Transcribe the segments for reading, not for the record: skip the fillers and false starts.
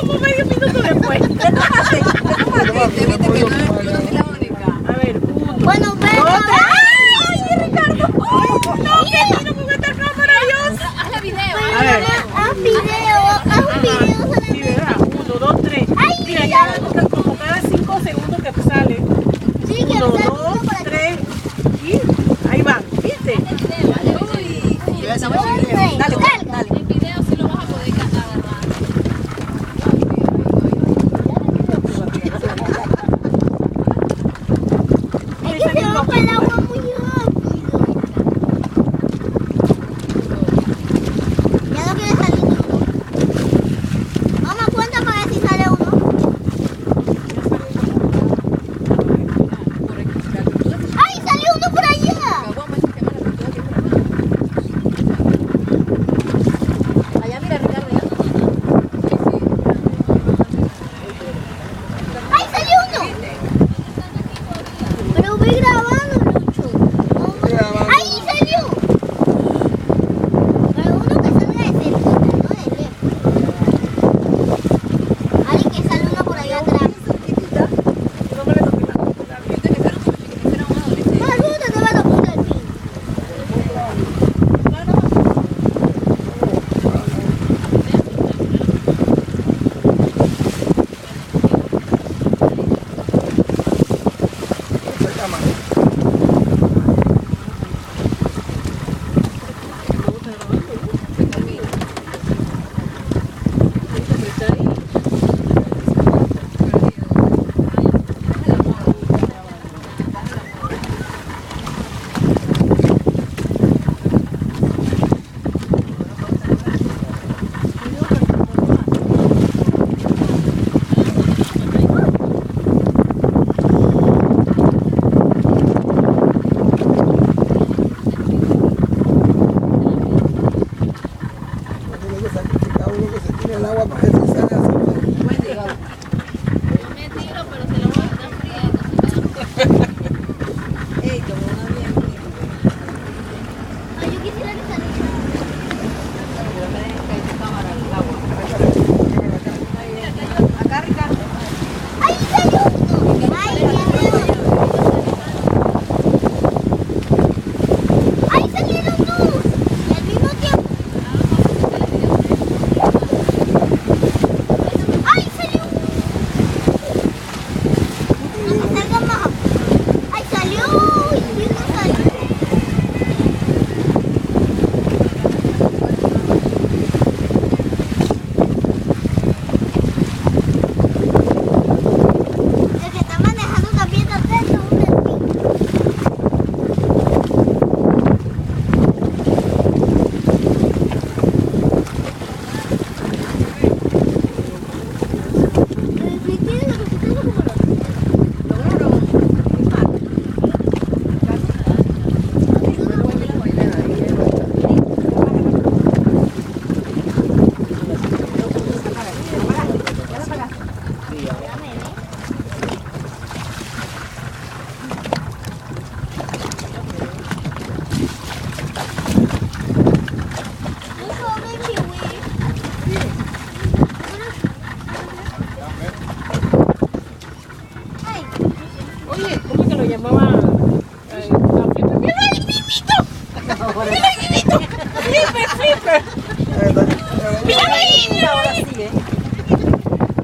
como medio minuto después. Viste que no es la única. A ver, uno. Bueno, pero. ¡Ay, Ricardo! ¡No, qué lindo con esta cámara, Dios! Hazle video. A ver. Haz video Sí, ¿verdad? 1, 2, 3. Mira, ya como cada 5 segundos que te sale. Sí, que 1, me sale 2, uno por aquí. 3. Y ahí van, ¿viste? Uy, dale, dale. En video sí lo vas a poder agarrar. Es que se rompe el agua muy rápido. Ya no quiere salir uno. Mamá, cuenta para ver si sale uno. ¡Ay, salió uno por allá! Allá mira, Ricardo. ¡Ay, salió uno! Pero voy grabando, Lucho. ¡Ay, salió! Pero uno que salga de cerquita, no de lejos. Ay, que sale uno por allá atrás. No me le toques la boca. Más uno te va a la punta del pin. El agua para que se salga así. Yo me tiro, pero se lo voy a dar fría. Ey, como una bien. Ay, yo quisiera que saliera. Pero me dejes caer tu cámara al agua. Acá, Ricardo. ¡Ay, salió uno! ¡Ay, ya veo! ¡Ay, salieron dos! ¡Al mismo tiempo! ¡Ay, salió uno! No se salga más. ¡Ay, salió! ¡Y no salió! El que está manejando también está atento a un delfín. El delfín tiene la cosita como la Oye, ¿cómo que lo llamaba? ¡Mira el mimito! ¡Mira el mimito! ¡Flipper, flipper! ¡Mira ahí! ¡Mira ahí!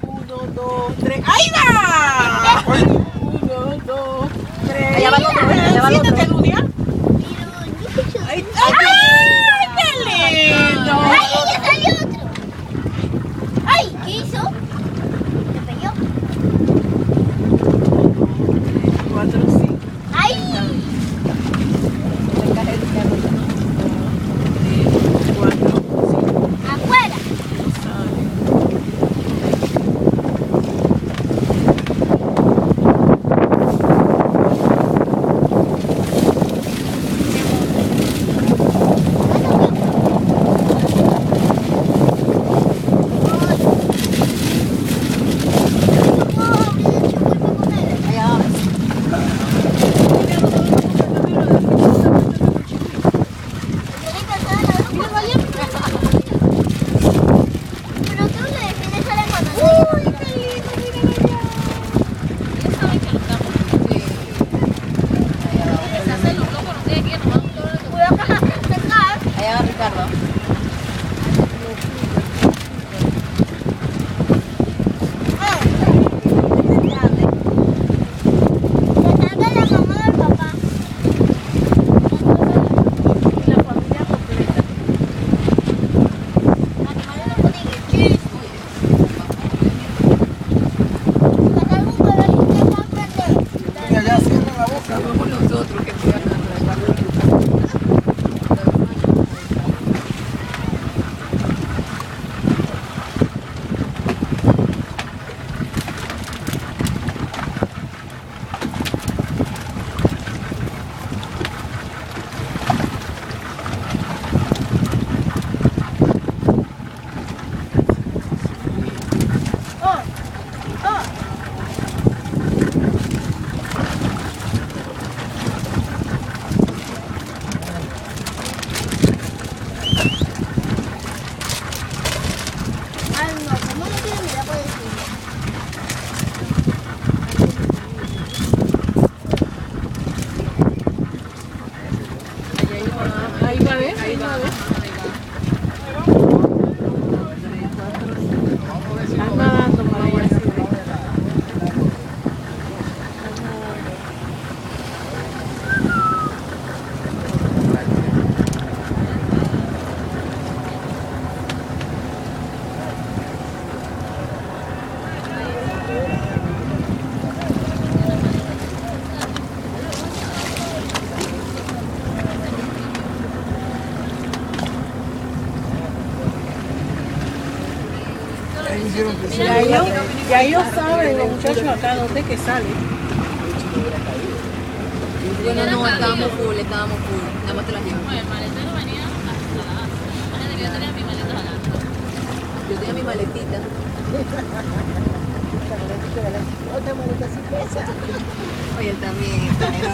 1, 2, 3. ¡Ahí va! 1, 2, 3. Allá va el otro, allá va el otro. Siéntate, Nuria. ¡Ay, ay, qué lindo! ¡Ay, ya salió otro! ¡Ay! ¿Qué hizo? ¿Se pegó? 4, 5. ¡Ay! 4, 5. ¡Afuera! Ya ellos saben, los muchachos acá, dónde que sale. Bueno, no, estábamos full. Nada más te las llevo. El maletero venía hasta la base. Imagínate que yo tenía mi maleta adelante. Yo tenía mi maletita. Otra maleta sí pesa. Oye, también,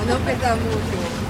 no pesa mucho.